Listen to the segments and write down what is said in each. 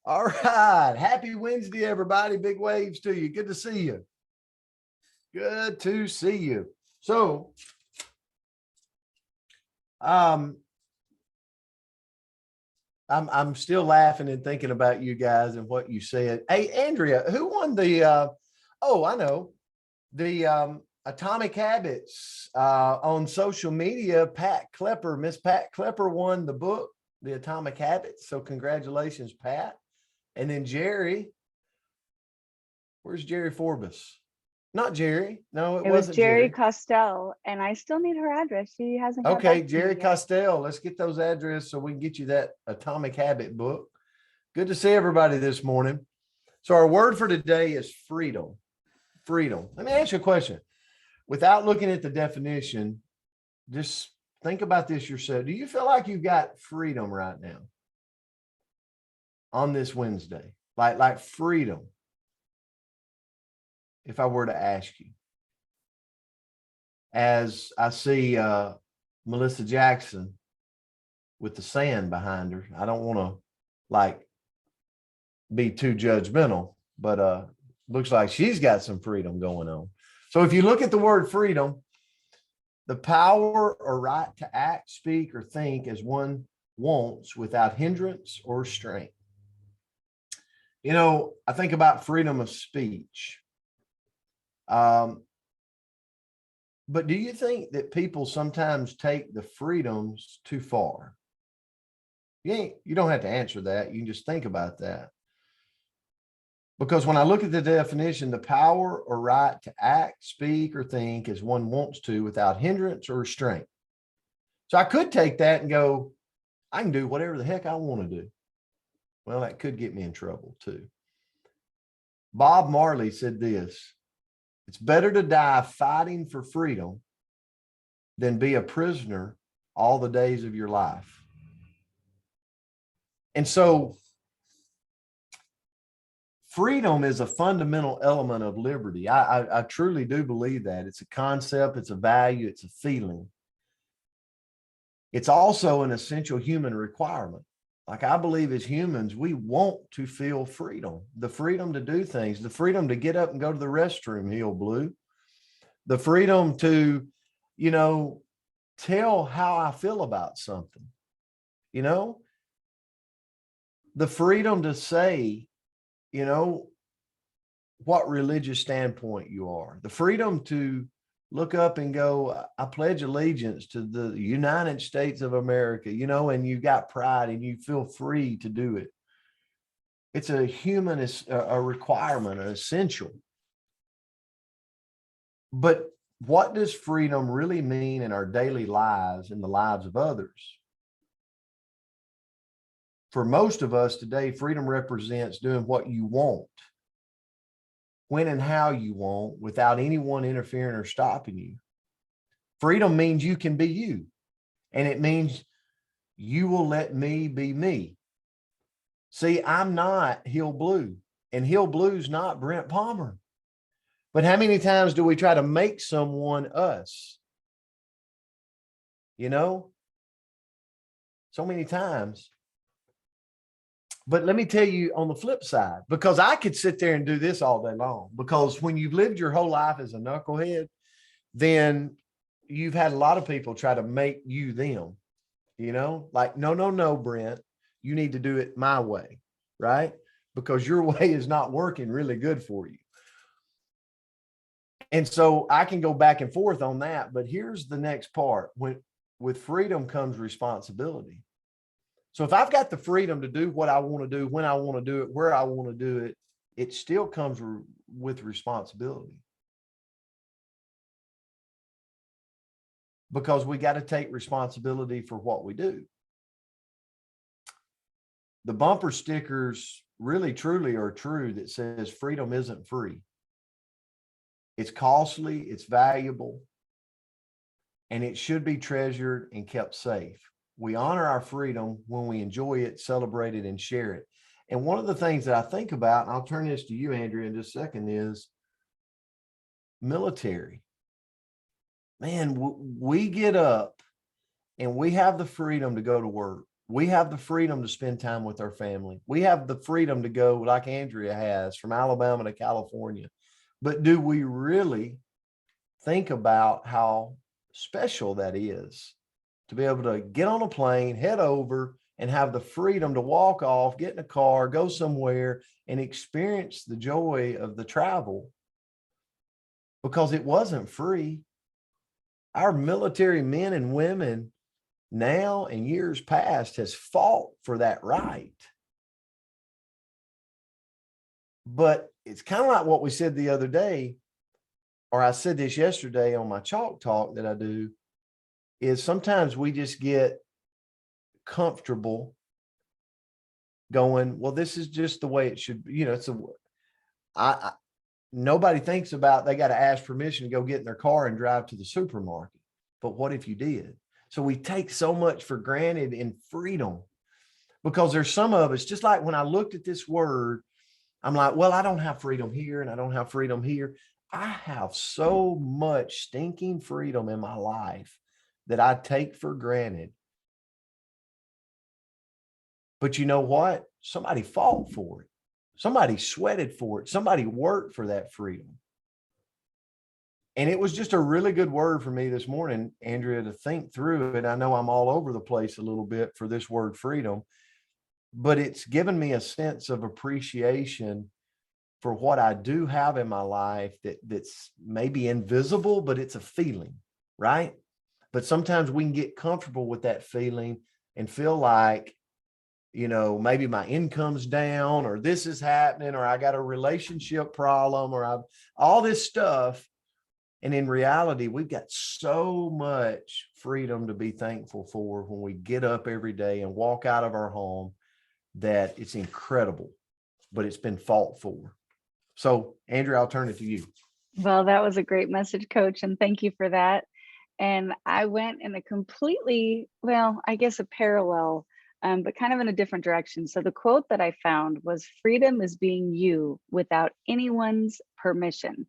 All right. Happy Wednesday, everybody. Big waves to you. Good to see you. Good to see you. So, I'm still laughing and thinking about you guys and what you said. Hey, Andrea, who won the oh, I know. The Atomic Habits on social media. Pat Klepper, Miss Pat Klepper won the book, The Atomic Habits. So congratulations, Pat. And then Jerry, where's Jerry Forbes? Not Jerry. No, it It was wasn't Jerry Jerry. Costell, and I still need her address. She hasn't got Okay, back to me Jerry yet. Costell. Let's get those addresses so we can get you that Atomic Habit book. Good to see everybody this morning. So our word for today is freedom. Freedom. Let me ask you a question. Without looking at the definition, just think about this yourself. Do you feel like you've got freedom right now on this Wednesday? Like freedom. If I were to ask you, as I see Melissa Jackson with the sand behind her, I don't want to like be too judgmental, but looks like she's got some freedom going on. So if you look at the word freedom, the power or right to act, speak, or think as one wants without hindrance or restraint. You know, I think about freedom of speech. But do you think that people sometimes take the freedoms too far? You don't have to answer that. You can just think about that. Because when I look at the definition, the power or right to act, speak, or think as one wants to without hindrance or restraint. So I could take that and go, I can do whatever the heck I want to do. Well, that could get me in trouble too. Bob Marley said this: it's better to die fighting for freedom than be a prisoner all the days of your life. And so freedom is a fundamental element of liberty. I truly do believe that. It's a concept, it's a value, it's a feeling. It's also an essential human requirement. Like I believe as humans, we want to feel freedom, the freedom to do things, the freedom to get up and go to the restroom, Hill Blue, the freedom to, you know, tell how I feel about something, you know, the freedom to say, you know, what religious standpoint you are, the freedom to look up and go, I pledge allegiance to the United States of America, you know, and you got pride and you feel free to do it. It's a human, it's a requirement, an essential. But what does freedom really mean in our daily lives and the lives of others? For most of us today, freedom represents doing what you want, when and how you want, without anyone interfering or stopping you. Freedom means you can be you, and it means you will let me be me. See, I'm not Hill Blue, and Hill Blue's not Brent Palmer. But how many times do we try to make someone us? You know, so many times. But let me tell you on the flip side, because I could sit there and do this all day long, because when you've lived your whole life as a knucklehead, then you've had a lot of people try to make you them, you know, like, no, Brent, you need to do it my way, right? Because your way is not working really good for you. And so I can go back and forth on that, but here's the next part. With freedom comes responsibility. So if I've got the freedom to do what I want to do, when I want to do it, where I want to do it, it still comes with responsibility. Because we got to take responsibility for what we do. The bumper stickers really truly are true that says freedom isn't free. It's costly, it's valuable, and it should be treasured and kept safe. We honor our freedom when we enjoy it, celebrate it, and share it. And one of the things that I think about, and I'll turn this to you, Andrea, in just a second, is military. Man, we get up and we have the freedom to go to work. We have the freedom to spend time with our family. We have the freedom to go like Andrea has from Alabama to California. But do we really think about how special that is to be able to get on a plane, head over, and have the freedom to walk off, get in a car, go somewhere and experience the joy of the travel? Because it wasn't free. Our military men and women now and years past has fought for that right. But it's kind of like what we said the other day, or I said this yesterday on my chalk talk that I do, is sometimes we just get comfortable going, well, this is just the way it should be. You know, it's nobody thinks about they got to ask permission to go get in their car and drive to the supermarket. But what if you did? So we take so much for granted in freedom, because there's some of us, just like when I looked at this word, I'm like, well, I don't have freedom here and I don't have freedom here. I have so much stinking freedom in my life that I take for granted. But you know what? Somebody fought for it. Somebody sweated for it. Somebody worked for that freedom. And it was just a really good word for me this morning, Andrea, to think through it. I know I'm all over the place a little bit for this word freedom, but it's given me a sense of appreciation for what I do have in my life that's maybe invisible, but it's a feeling, right? But sometimes we can get comfortable with that feeling and feel like, you know, maybe my income's down, or this is happening, or I got a relationship problem, or I've all this stuff. And in reality, we've got so much freedom to be thankful for when we get up every day and walk out of our home, that it's incredible, but it's been fought for. So, Andrea, I'll turn it to you. Well, that was a great message, Coach, and thank you for that. And I went in a completely, well, I guess a parallel, but kind of in a different direction. So the quote that I found was, freedom is being you without anyone's permission.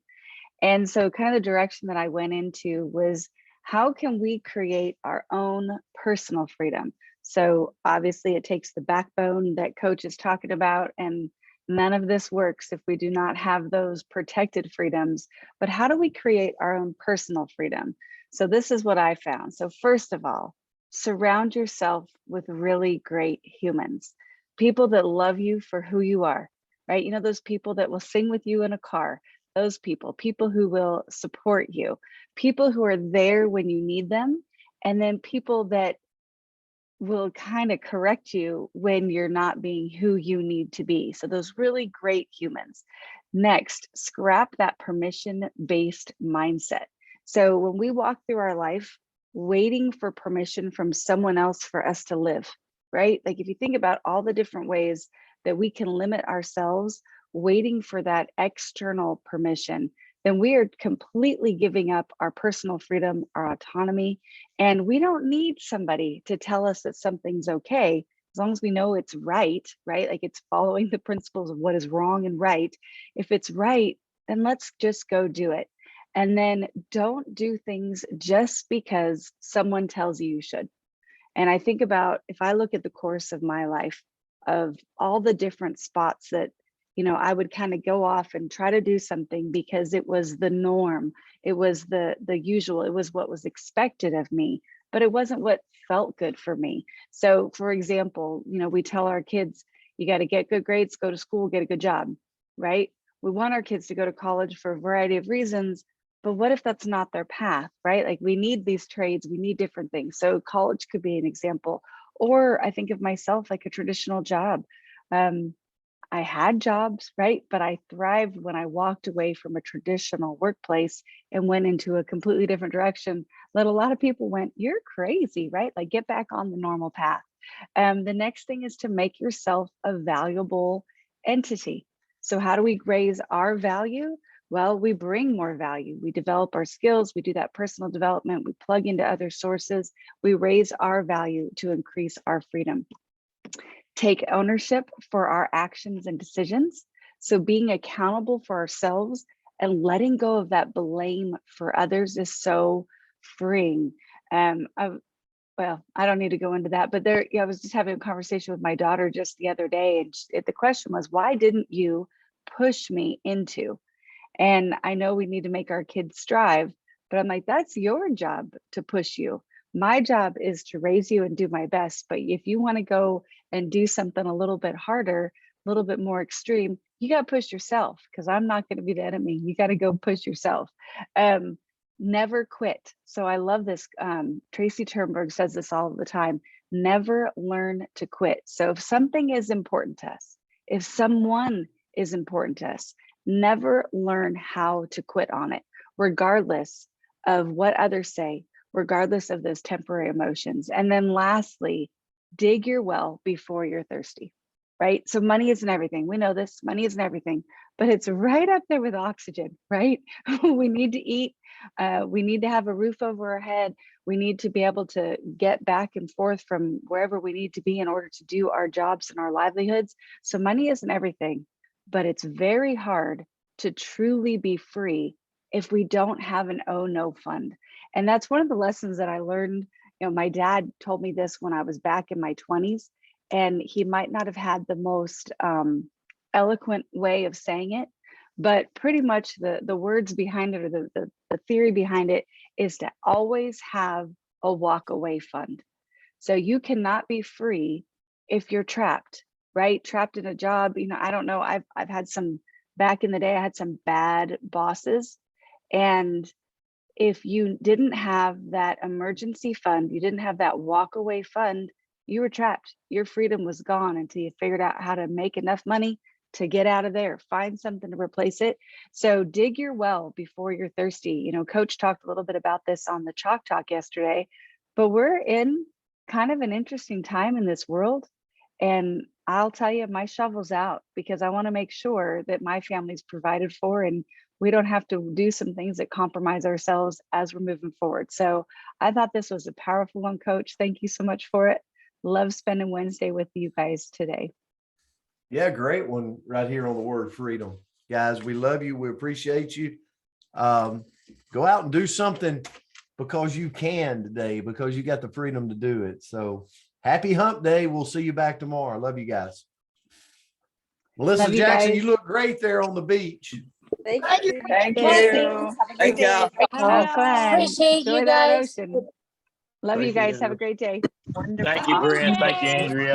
And so kind of the direction that I went into was, how can we create our own personal freedom? So obviously it takes the backbone that Coach is talking about, and none of this works if we do not have those protected freedoms. But how do we create our own personal freedom? So this is what I found. So first of all, surround yourself with really great humans, people that love you for who you are, right? You know, those people that will sing with you in a car, those people who will support you, people who are there when you need them, and then people that will kind of correct you when you're not being who you need to be. So those really great humans. Next, scrap that permission-based mindset. So when we walk through our life waiting for permission from someone else for us to live, right? Like if you think about all the different ways that we can limit ourselves waiting for that external permission, then we are completely giving up our personal freedom, our autonomy. And we don't need somebody to tell us that something's okay, as long as we know it's right, right? Like it's following the principles of what is wrong and right. If it's right, then let's just go do it. And then don't do things just because someone tells you you should. And I think about, if I look at the course of my life, of all the different spots that, you know, I would kind of go off and try to do something because it was the norm, it was the usual, it was what was expected of me, but it wasn't what felt good for me. So for example, you know, we tell our kids, you got to get good grades, go to school, get a good job, right? We want our kids to go to college for a variety of reasons, but what if that's not their path, right? Like we need these trades, we need different things. So college could be an example. Or I think of myself like a traditional job. I had jobs, right? But I thrived when I walked away from a traditional workplace and went into a completely different direction that a lot of people went, you're crazy, right? Like get back on the normal path. The next thing is to make yourself a valuable entity. So how do we raise our value? Well, we bring more value. We develop our skills. We do that personal development. We plug into other sources. We raise our value to increase our freedom. Take ownership for our actions and decisions. So being accountable for ourselves and letting go of that blame for others is so freeing. well, I don't need to go into that, but I was just having a conversation with my daughter just the other day, and the question was, why didn't you push me into? And I know we need to make our kids strive, but I'm like, that's your job to push you. My job is to raise you and do my best. But if you want to go and do something a little bit harder, a little bit more extreme, you got to push yourself, because I'm not going to be the enemy. You got to go push yourself. Never quit. So I love this. Tracy Turnberg says this all the time. Never learn to quit. So if something is important to us, if someone is important to us, never learn how to quit on it, regardless of what others say, regardless of those temporary emotions. And then lastly, dig your well before you're thirsty, right? So money isn't everything. We know this, money isn't everything, but it's right up there with oxygen, right? We need to eat. We need to have a roof over our head. We need to be able to get back and forth from wherever we need to be in order to do our jobs and our livelihoods. So money isn't everything, but it's very hard to truly be free if we don't have an oh no fund. And that's one of the lessons that I learned. You know, my dad told me this when I was back in my 20s, and he might not have had the most eloquent way of saying it, but pretty much the words behind it, or the theory behind it, is to always have a walk away fund. So you cannot be free if you're trapped, right? Trapped in a job. You know, I don't know. I've had some, back in the day, I had some bad bosses. And if you didn't have that emergency fund, you didn't have that walk away fund, you were trapped. Your freedom was gone until you figured out how to make enough money to get out of there, find something to replace it. So dig your well before you're thirsty. You know, Coach talked a little bit about this on the Chalk Talk yesterday, but we're in kind of an interesting time in this world. And I'll tell you, my shovel's out, because I want to make sure that my family's provided for, and we don't have to do some things that compromise ourselves as we're moving forward. So I thought this was a powerful one, Coach. Thank you so much for it. Love spending Wednesday with you guys today. Yeah, great one right here on the word freedom. Guys, we love you. We appreciate you. Go out and do something because you can today, because you got the freedom to do it. So happy hump day. We'll see you back tomorrow. Love you guys. Melissa Love you Jackson, guys. you look great there on the beach. Thank you. Thank Blessings. you. Have a Thank good day. Have fun. Appreciate Enjoy you that guys. ocean. Love you Thank you, guys. Have a Andrew. great day. Wonderful. Thank you, Brent. Thank you, Andrea.